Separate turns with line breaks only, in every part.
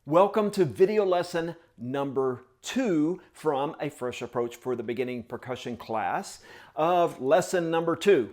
Welcome to video lesson number 2 from a Fresh Approach for the Beginning Percussion class of lesson number 2.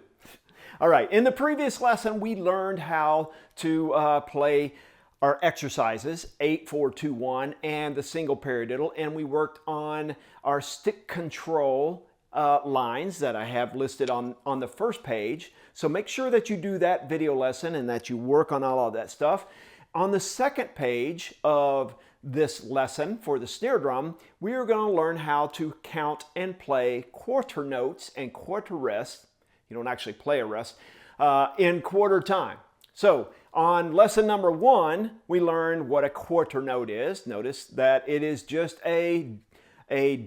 All right, in the previous lesson we learned how to play our exercises 8, 4, 2, 1 and the single paradiddle, and we worked on our stick control lines that I have listed on the first page. So make sure that you do that video lesson and that you work on all of that stuff. On the second page of this lesson for the snare drum, we are going to learn how to count and play quarter notes and quarter rests. You don't actually play a rest in quarter time. So on lesson number 1, we learned what a quarter note is. Notice that it is just a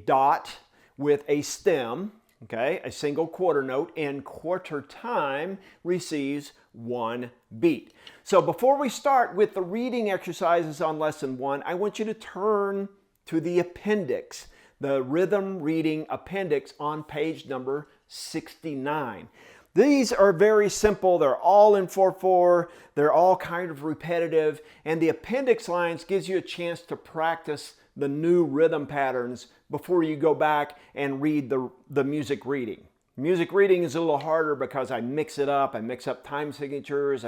dot with a stem, okay? A single quarter note in quarter time receives 1 beat. So before we start with the reading exercises on lesson 1, I want you to turn to the appendix, the rhythm reading appendix on page number 69. These are very simple. They're all in 4/4. They're all kind of repetitive. And the appendix lines gives you a chance to practice the new rhythm patterns before you go back and read the music reading. Music reading is a little harder because I mix it up. I mix up time signatures.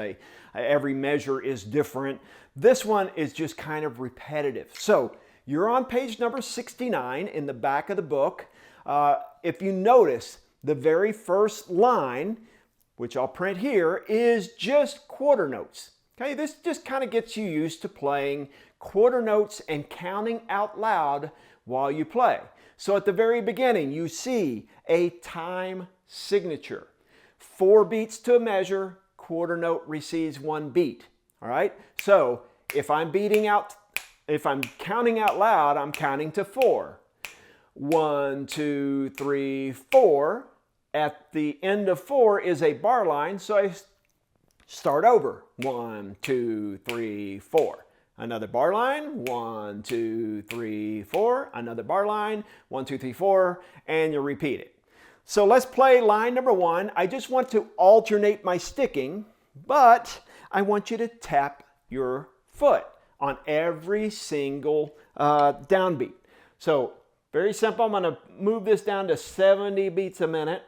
Every measure is different. This one is just kind of repetitive. So you're on page number 69 in the back of the book. If you notice, the very first line, which I'll print here, is just quarter notes. Okay, this just kind of gets you used to playing quarter notes and counting out loud while you play. So at the very beginning, you see a time signature. 4 beats to a measure, quarter note receives 1 beat. All right, so if I'm counting out loud, I'm counting to 4. 1, 2, 3, 4. At the end of 4 is a bar line, so I start over. 1, 2, 3, 4. Another bar line, 1, 2, 3, 4. Another bar line, 1, 2, 3, 4, and you repeat it. So let's play line number 1. I just want to alternate my sticking, but I want you to tap your foot on every single downbeat. So very simple. I'm going to move this down to 70 beats a minute.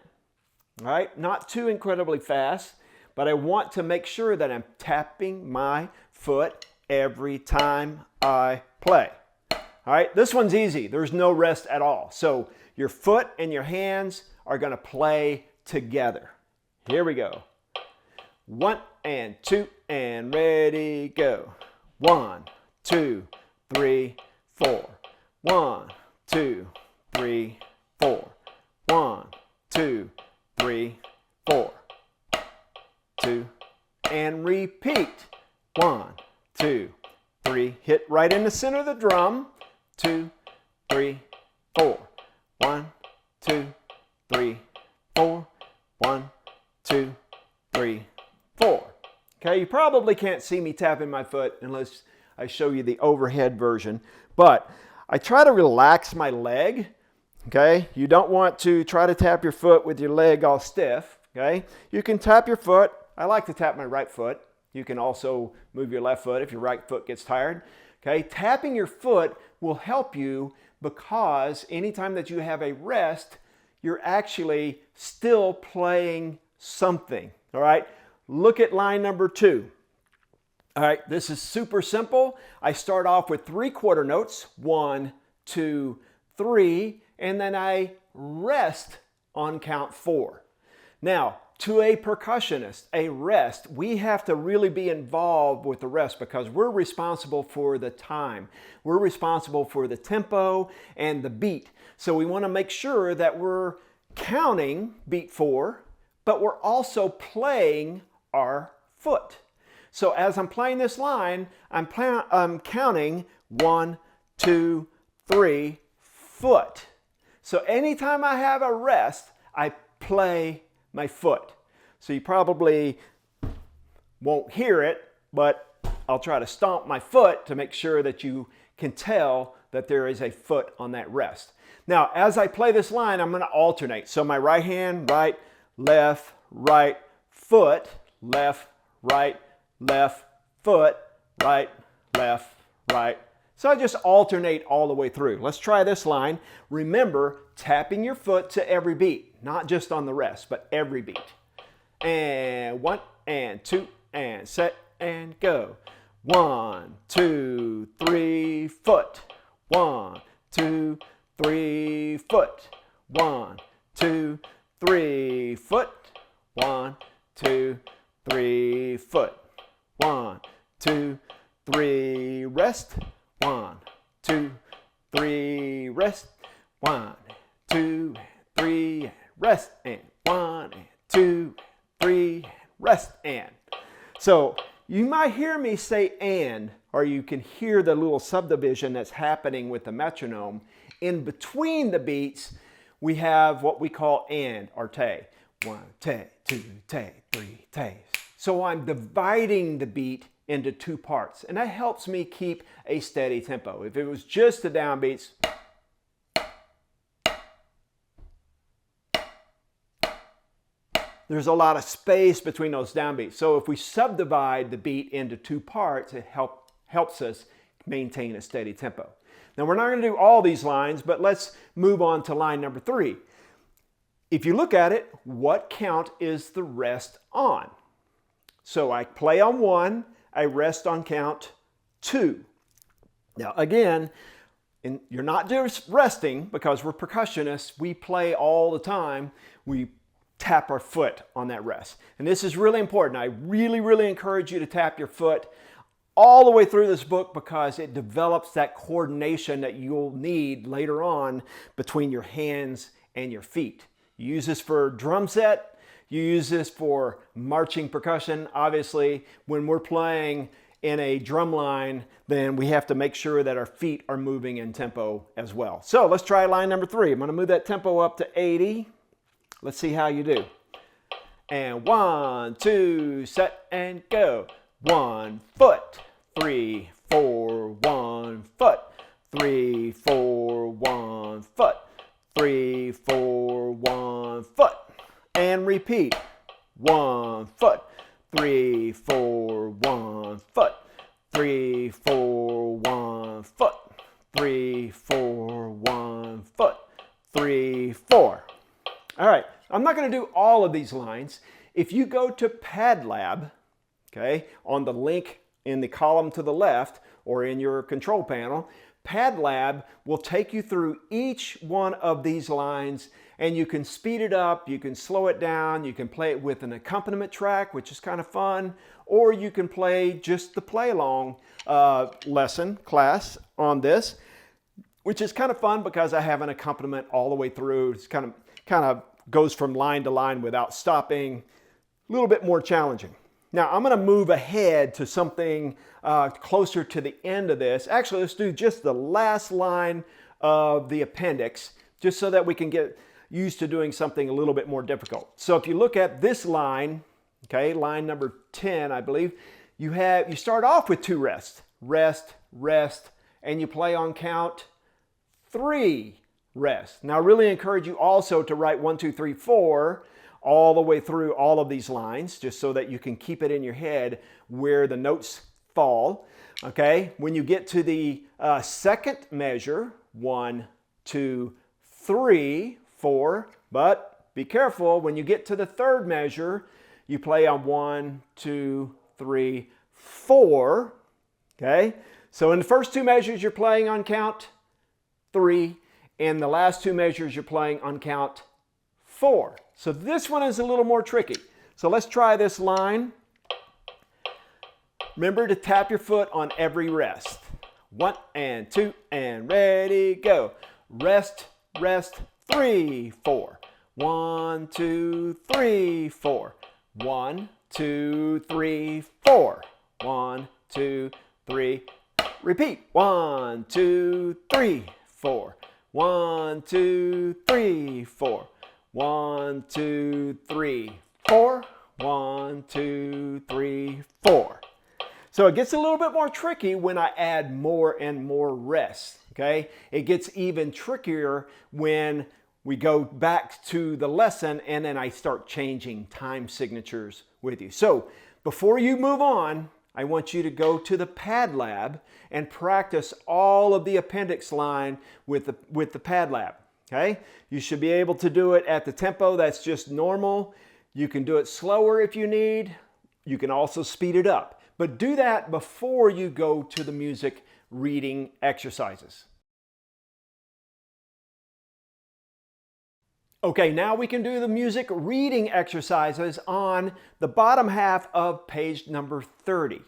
All right, not too incredibly fast, but I want to make sure that I'm tapping my foot every time I play. All right, this one's easy. There's no rest at all. So your foot and your hands are going to play together. Here we go. 1 and 2 and ready, go. 1, 2, 3, 4. 1, 2, 3, 4. 1, 2, 3, 4. 2 and repeat. 1, 2, 3. Hit right in the center of the drum. 2, 3, 4. 1, 2, 3, 4. 1, 2, 3, 4. Okay, you probably can't see me tapping my foot unless I show you the overhead version, but I try to relax my leg. Okay, you don't want to try to tap your foot with your leg all stiff. Okay, you can tap your foot. I like to tap my right foot. You can also move your left foot if your right foot gets tired. Okay, tapping your foot will help you because anytime that you have a rest, you're actually still playing something. All right, look at line number 2. All right, this is super simple. I start off with 3 quarter notes, 1, 2, 3, and then I rest on count 4. Now, to a percussionist, a rest, we have to really be involved with the rest because we're responsible for the time. We're responsible for the tempo and the beat. So we want to make sure that we're counting beat 4, but we're also playing our foot. So as I'm playing this line, I'm counting 1, 2, 3, foot. So anytime I have a rest, I play my foot. So you probably won't hear it, but I'll try to stomp my foot to make sure that you can tell that there is a foot on that rest. Now, as I play this line, I'm going to alternate. So my right hand, right, left, foot, left, right, left, foot, right, left, right, So I just alternate all the way through. Let's try this line. Remember, tapping your foot to every beat, not just on the rest, but every beat. And 1 and 2 and set and go. 1, 2, 3, foot. 1, 2, 3, foot. 1, 2, 3, foot. 1, 2, 3, foot. 1, 2, 3, rest. 1, 2, 3, rest. 1, 2, 3, rest. And 1, 2, 3, rest. And. So you might hear me say and, or you can hear the little subdivision that's happening with the metronome. In between the beats, we have what we call and, or te. 1, te, 2, te, 3, te. So I'm dividing the beat into two parts, and that helps me keep a steady tempo. If it was just the downbeats, there's a lot of space between those downbeats. So if we subdivide the beat into two parts, it helps us maintain a steady tempo. Now we're not going to do all these lines, but let's move on to line number 3. If you look at it, what count is the rest on? So I play on 1, I rest on count 2. Now again, you're not just resting because we're percussionists. We play all the time. We tap our foot on that rest. And this is really important. I really encourage you to tap your foot all the way through this book because it develops that coordination that you'll need later on between your hands and your feet. You use this for drum set. You use this for marching percussion. Obviously, when we're playing in a drum line, then we have to make sure that our feet are moving in tempo as well. So let's try line number 3. I'm going to move that tempo up to 80. Let's see how you do. And 1, 2, set and go. 1 foot, 3, 4, 1 foot, 3, 4, 1 foot, 3, 4, 1 foot. And repeat. 1 foot, 3, 4, 1 foot, 3, 4, 1 foot, 3, 4, 1 foot, 3, 4. All right, I'm not going to do all of these lines. If you go to PadLab, okay, on the link in the column to the left or in your control panel, PadLab will take you through each one of these lines, and you can speed it up, you can slow it down, you can play it with an accompaniment track, which is kind of fun, or you can play just the play-along class on this, which is kind of fun because I have an accompaniment all the way through. It's kind of goes from line to line without stopping. A little bit more challenging. Now I'm going to move ahead to something closer to the end of this. Actually, let's do just the last line of the appendix, just so that we can get used to doing something a little bit more difficult. So if you look at this line, okay, line number 10, I believe, you start off with 2 rests. Rest, rest, and you play on count 3. Rest. Now I really encourage you also to write 1, 2, 3, 4 all the way through all of these lines, just so that you can keep it in your head where the notes fall. Okay, when you get to the second measure, 1, 2, 3, 4, but be careful, when you get to the third measure, you play on 1, 2, 3, 4. Okay, so in the first 2 measures you're playing on count 3. And the last 2 measures you're playing on count 4. So this one is a little more tricky. So let's try this line. Remember to tap your foot on every rest. 1 and 2 and ready, go. Rest, rest, 3, 4. 1, 2, 3, 4. 1, 2, 3, 4. 1, 2, 3. Repeat. 1, 2, 3, 4. 1, 2, 3, 4. 1, 2, 3, 4. 1, 2, 3, 4. So it gets a little bit more tricky when I add more and more rests, okay? It gets even trickier when we go back to the lesson and then I start changing time signatures with you. So before you move on, I want you to go to the PadLab and practice all of the appendix line with the PadLab. Okay? You should be able to do it at the tempo that's just normal. You can do it slower if you need. You can also speed it up. But do that before you go to the music reading exercises. Okay, now we can do the music reading exercises on the bottom half of page number 30.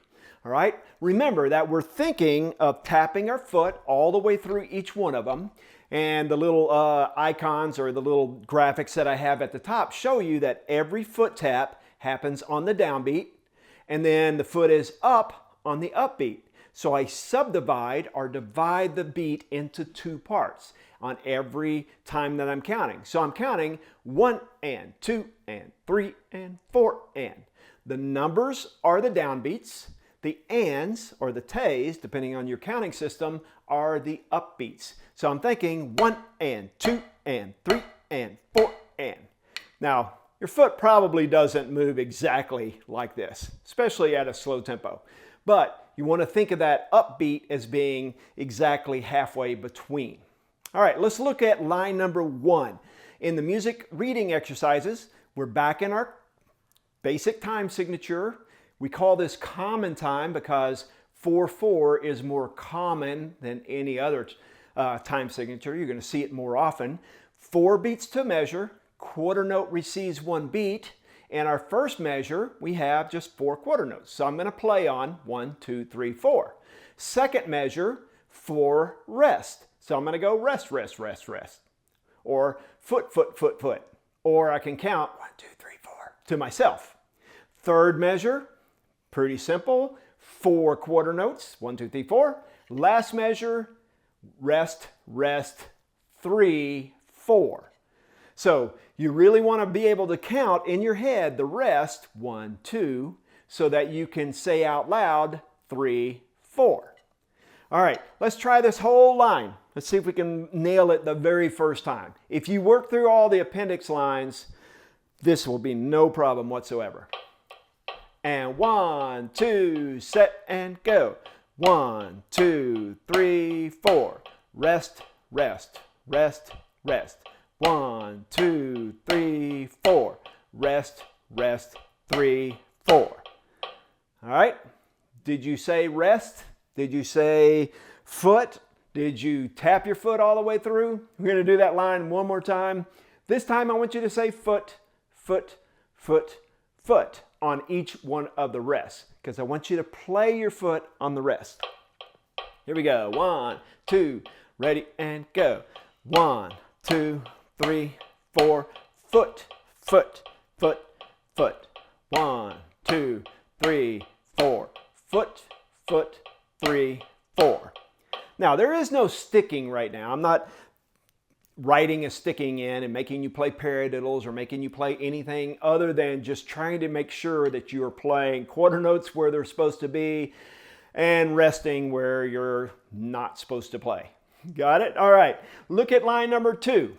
All right, remember that we're thinking of tapping our foot all the way through each one of them. And the little icons or the little graphics that I have at the top show you that every foot tap happens on the downbeat, and then the foot is up on the upbeat. So I subdivide or divide the beat into two parts on every time that I'm counting. So I'm counting 1 and 2 and 3 and 4 and. The numbers are the downbeats. The ands or the tays, depending on your counting system, are the upbeats. So I'm thinking 1 and 2 and 3 and 4 and. Now, your foot probably doesn't move exactly like this, especially at a slow tempo. But you want to think of that upbeat as being exactly halfway between. All right, let's look at line number 1. In the music reading exercises, we're back in our basic time signature. We call this common time because 4/4 is more common than any other time signature. You're going to see it more often. 4 beats to measure, quarter note receives 1 beat, and our first measure, we have just 4 quarter notes. So I'm going to play on 1, 2, 3, 4. Second measure, 4 rest. So I'm going to go rest, rest, rest, rest. Or foot, foot, foot, foot. Or I can count 1, 2, 3, 4 to myself. Third measure, pretty simple. 4 quarter notes, 1, 2, 3, 4. Last measure, rest, rest, 3, 4. So you really want to be able to count in your head the rest, 1, 2, so that you can say out loud 3, 4. All right, let's try this whole line. Let's see if we can nail it the very first time. If you work through all the appendix lines, this will be no problem whatsoever. And 1, 2, set and go. 1, 2, 3, 4. Rest, rest, rest, rest. 1, 2, 3, 4. Rest, rest, 3, 4. All right. Did you say rest? Did you say foot? Did you tap your foot all the way through? We're going to do that line one more time. This time I want you to say foot, foot, foot, foot on each one of the rests, because I want you to play your foot on the rest. Here we go. 1, 2, ready and go. 1, 2, 3, 4, foot, foot, foot, foot. 1, 2, 3, 4, foot, foot, 3, 4. Now, there is no sticking right now. I'm not writing a sticking in and making you play paradiddles or making you play anything other than just trying to make sure that you are playing quarter notes where they're supposed to be and resting where you're not supposed to play. Got it? All right. Look at line number 2.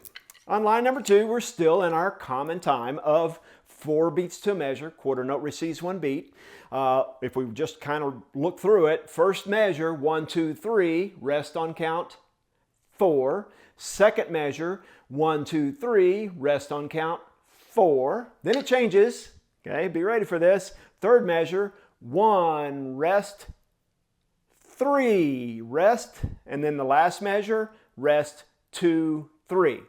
On line number 2, we're still in our common time of 4 beats to measure. Quarter note receives 1 beat. If we just kind of look through it, first measure, 1, 2, 3, rest on count 4. Second measure, 1, 2, 3, rest on count 4. Then it changes. Okay, be ready for this. Third measure, 1, rest, 3, rest. And then the last measure, rest, 2, 3.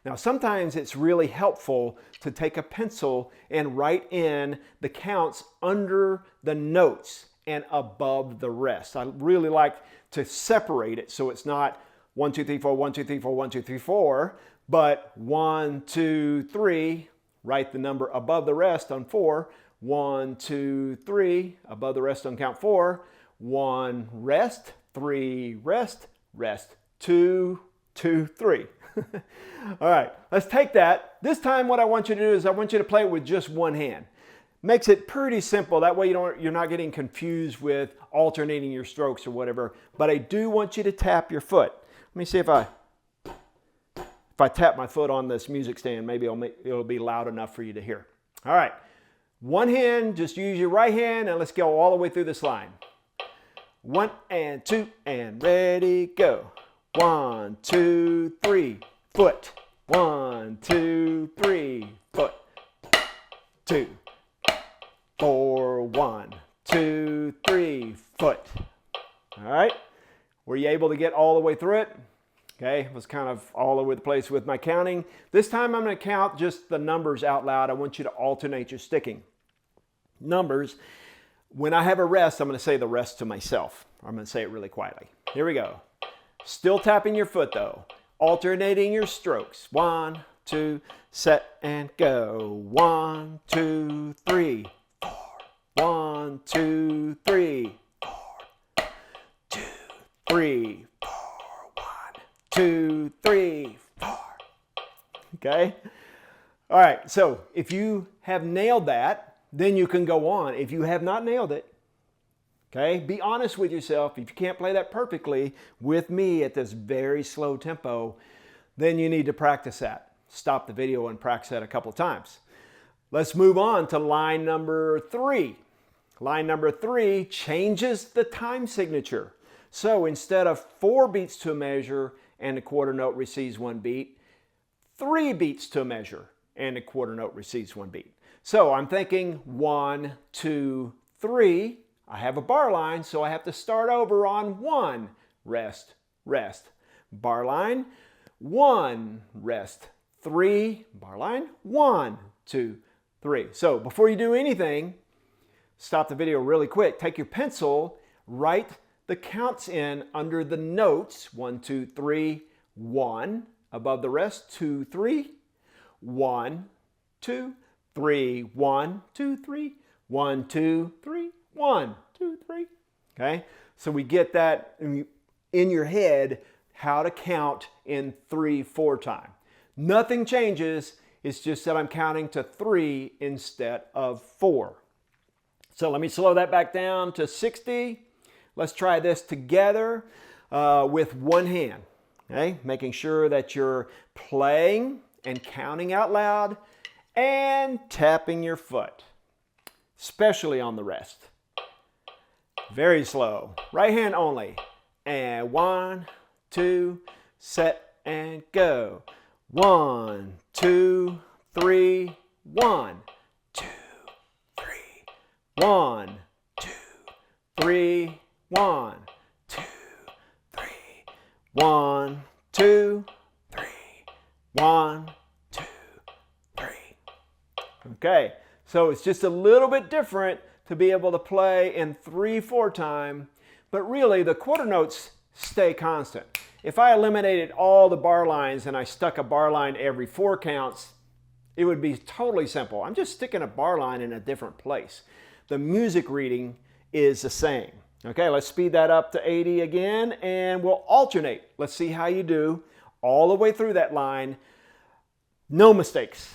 Now, sometimes it's really helpful to take a pencil and write in the counts under the notes and above the rest. I really like to separate it so it's not 1, 2, 3, 4, 1, 2, 3, 4, 1, 2, 3, 4, but 1, 2, 3, write the number above the rest on 4. 1, 2, 3, above the rest on count 4. 1, rest, 3, rest, rest, 2, 2, 3. All right, let's take that. This time what I want you to do is I want you to play it with just one hand. Makes it pretty simple. That way you're not getting confused with alternating your strokes or whatever. But I do want you to tap your foot. Let me see if I tap my foot on this music stand, maybe it'll be loud enough for you to hear. All right, One hand, just use your right hand, and let's go all the way through this line. 1 and 2 and ready, go. 1, 2, 3, foot. 1, 2, 3, foot. 2, 4, 1, 2, 3, foot. All right. Were you able to get all the way through it? Okay, it was kind of all over the place with my counting. This time I'm going to count just the numbers out loud. I want you to alternate your sticking. Numbers. When I have a rest, I'm going to say the rest to myself. I'm going to say it really quietly. Here we go. Still tapping your foot though. Alternating your strokes. 1, 2, set and go. 1, 2, 3, 4. 1, 2, 3, 4. 2, 3, 4. 1, 2, 3, 4. Okay? All right, so if you have nailed that, then you can go on. If you have not nailed it, okay, be honest with yourself. If you can't play that perfectly with me at this very slow tempo, then you need to practice that. Stop the video and practice that a couple times. Let's move on to line number 3. Line number 3 changes the time signature. So instead of 4 beats to a measure and the quarter note receives 1 beat, 3 beats to a measure and the quarter note receives 1 beat. So I'm thinking 1, 2, 3. I have a bar line, so I have to start over on 1, rest, rest. Bar line, 1, rest, 3, bar line, 1, 2, 3. So before you do anything, stop the video really quick. Take your pencil, write the counts in under the notes. 1, 2, 3, 1. Above the rest, 2, 3, 1, 2, 3, 1, 2, 3, 1, 2, 3, 1, 2, 3. Okay, so we get that in your head how to count in 3/4 time. Nothing changes. It's just that I'm counting to 3 instead of 4. So let me slow that back down to 60. Let's try this together with one hand. Okay, making sure that you're playing and counting out loud and tapping your foot, especially on the rest. Very slow. Right hand only. And 1, 2, set and go. 1, 2, 3, 1, 2, 3, 1, 2, 3, 1, 2, 3, 1, 2, 3, 1, 2, 3. Okay, so it's just a little bit different to be able to play in 3/4 time, but really the quarter notes stay constant. If I eliminated all the bar lines and I stuck a bar line every 4 counts, it would be totally simple. I'm just sticking a bar line in a different place. The music reading is the same. Okay, let's speed that up to 80 again, and we'll alternate. Let's see how you do all the way through that line. No mistakes.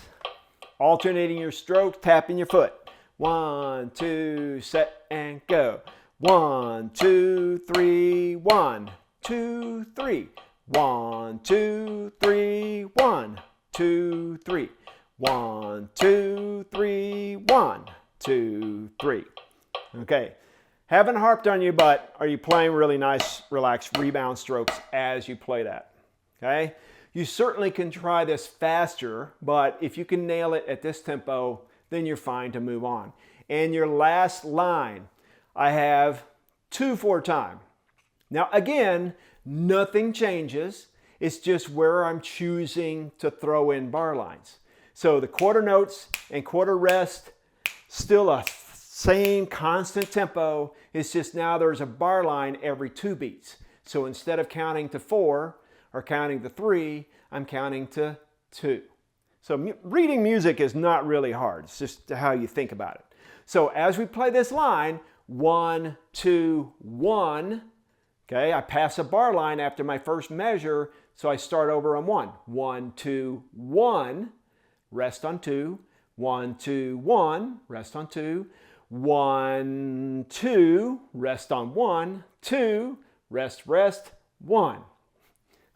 Alternating your stroke, tapping your foot. 1, 2, set and go. 1, 2, 3, 1, 2, 3. 1, 2, 3, 1, 2, 3. 1, 2, 3, 1, 2, 3. Okay. Haven't harped on you, but are you playing really nice, relaxed rebound strokes as you play that? Okay? You certainly can try this faster, but if you can nail it at this tempo, then you're fine to move on. And your last line, I have 2/4 time. Now again, nothing changes. It's just where I'm choosing to throw in bar lines. So the quarter notes and quarter rest, still a same constant tempo. It's just now there's a bar line every 2 beats. So instead of counting to 4 or counting to 3, I'm counting to 2. So reading music is not really hard. It's just how you think about it. So as we play this line, 1, 2, 1, okay, I pass a bar line after my first measure, so I start over on 1. 1, 2, 1, rest on 2. 1, 2, 1, rest on 2. 1, 2, rest on 1, 2, rest, rest, 1.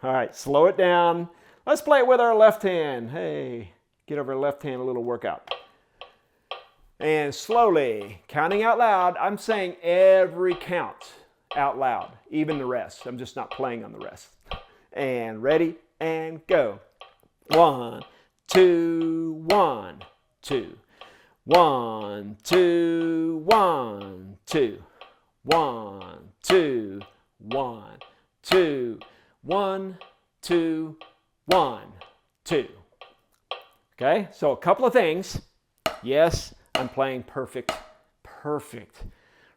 All right, slow it down. Let's play it with our left hand. Hey, get over left hand, a little workout. And slowly, counting out loud, I'm saying every count out loud, even the rest. I'm just not playing on the rest. And ready, and go. 1, 2, 1, 2. 1, 2, 1, 2. 1, 2, 1, 2. 1, 2, 1, 2. Okay, so a couple of things. Yes, I'm playing perfect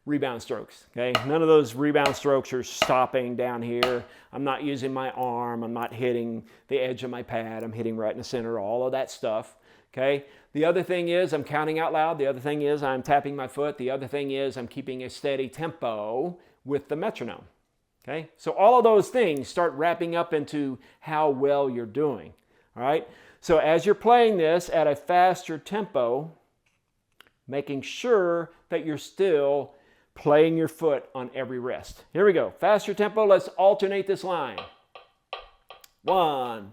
rebound strokes. Okay, none of those rebound strokes are stopping down here. I'm not using my arm. I'm not hitting the edge of my pad. I'm hitting right in the center, all of that stuff. Okay, the other thing is I'm counting out loud. The other thing is I'm tapping my foot. The other thing is I'm keeping a steady tempo with the metronome. Okay, so all of those things start wrapping up into how well you're doing. All right, so as you're playing this at a faster tempo, making sure that you're still playing your foot on every rest. Here we go. Faster tempo. Let's alternate this line. 1,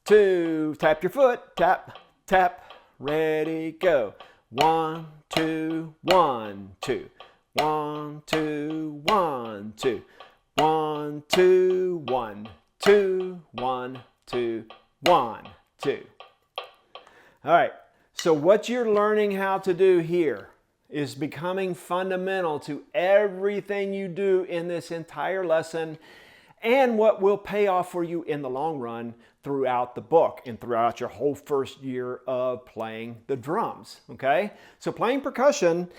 2. Tap your foot. Tap, tap. Ready, go. 1, 2, 1, 2. 1, 2, 1, 2. 1, 2, 1, 2. 1, 2, 1, 2. All right. So what you're learning how to do here is becoming fundamental to everything you do in this entire lesson and what will pay off for you in the long run throughout the book and throughout your whole first year of playing the drums, okay? So playing percussion,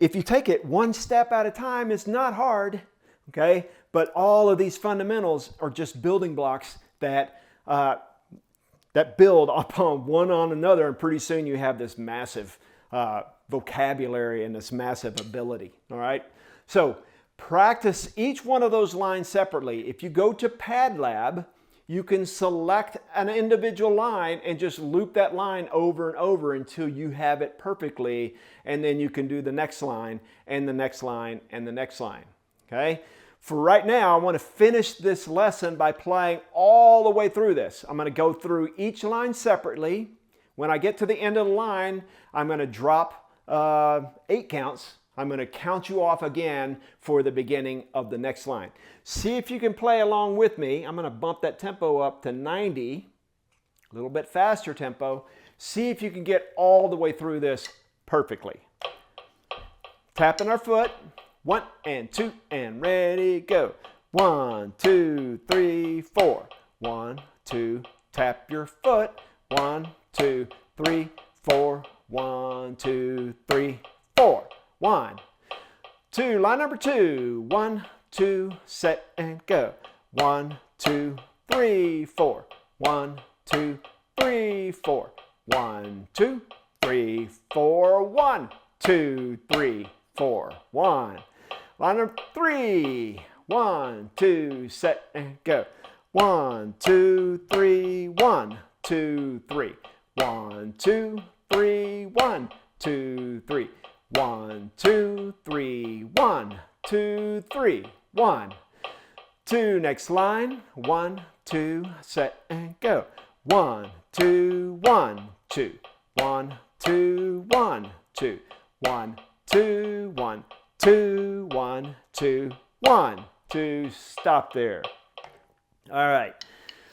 if you take it one step at a time, it's not hard, okay? But all of these fundamentals are just building blocks that build upon one on another, and pretty soon you have this massive vocabulary and this massive ability, all right? So practice each one of those lines separately. If you go to PadLab, you can select an individual line and just loop that line over and over until you have it perfectly, and then you can do the next line and the next line and the next line, okay? For right now, I want to finish this lesson by playing all the way through this. I'm going to go through each line separately. When I get to the end of the line, I'm going to drop 8 counts. I'm going to count you off again for the beginning of the next line. See if you can play along with me. I'm going to bump that tempo up to 90, a little bit faster tempo. See if you can get all the way through this perfectly. Tapping our foot. 1 and 2 and ready, go. 1, 2, 3, 4. 1, 2, tap your foot. 1, 2, 3, 4. 1, 2, 3, 4. 1, 2, line number 2. 1, 2, set and go. 1, 2, 3, 4. 1, 2, 3, 4. 1, 2, 3, 4. 1, 2, 3, 4. 1. Line number 3. 1, 2, set and go. 1, 2, 3, 1, 2, 3. 1, 2, 3, 1, 2, 3. 1, 2, 3, 1, 2, 3. 1, 2. Next line. 1, 2, set and go. 1, 2, 1, 2. 1, 2, 1, 2. 1, 2, 1, 2, 1, 2, 1, 2. Stop there. All right.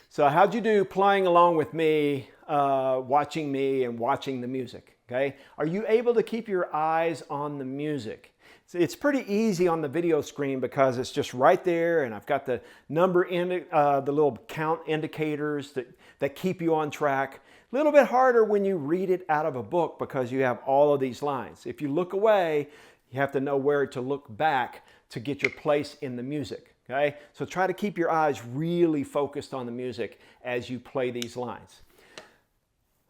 So how'd you do playing along with me, watching me and watching the music? Okay. Are you able to keep your eyes on the music? It's pretty easy on the video screen because it's just right there, and I've got the number in the little count indicators that keep you on track. A little bit harder when you read it out of a book because you have all of these lines. If you look away, you have to know where to look back to get your place in the music, okay? So try to keep your eyes really focused on the music as you play these lines.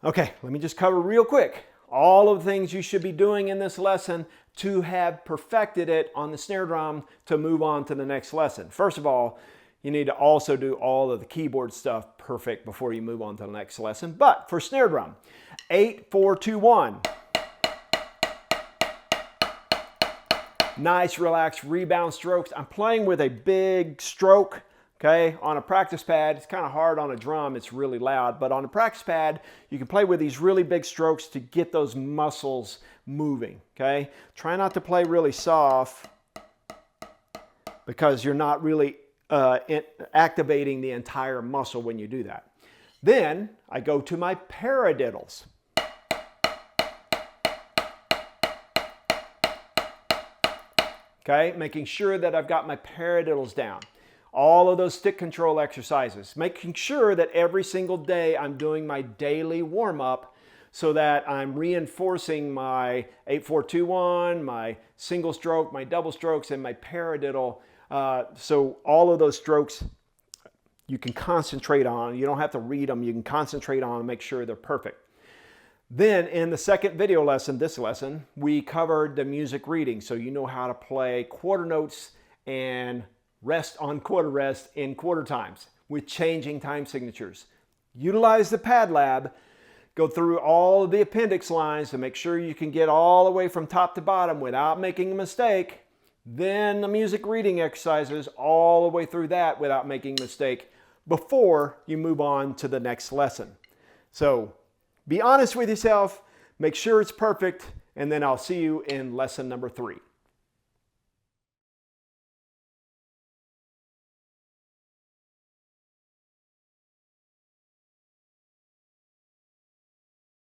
Okay, let me just cover real quick all of the things you should be doing in this lesson to have perfected it on the snare drum to move on to the next lesson. First of all, you need to also do all of the keyboard stuff perfect before you move on to the next lesson. But for snare drum, 8, 4, 2, 1. Nice, relaxed rebound strokes. I'm playing with a big stroke, Okay, on a practice pad, it's kind of hard on a drum, it's really loud, but on a practice pad, you can play with these really big strokes to get those muscles moving, okay? Try not to play really soft because you're not really activating the entire muscle when you do that. Then I go to my paradiddles. Okay, making sure that I've got my paradiddles down. All of those stick control exercises, making sure that every single day I'm doing my daily warm-up so that I'm reinforcing my 8-4-2-1, my single stroke, my double strokes, and my paradiddle. So all of those strokes you can concentrate on. You don't have to read them. You can concentrate on and make sure they're perfect. Then in the second video lesson, this lesson, we covered the music reading. So you know how to play quarter notes and rest on quarter rest in quarter times with changing time signatures. Utilize the PadLab. Go through all of the appendix lines to make sure you can get all the way from top to bottom without making a mistake. Then the music reading exercises all the way through that without making a mistake before you move on to the next lesson. So be honest with yourself, make sure it's perfect, and then I'll see you in lesson number 3.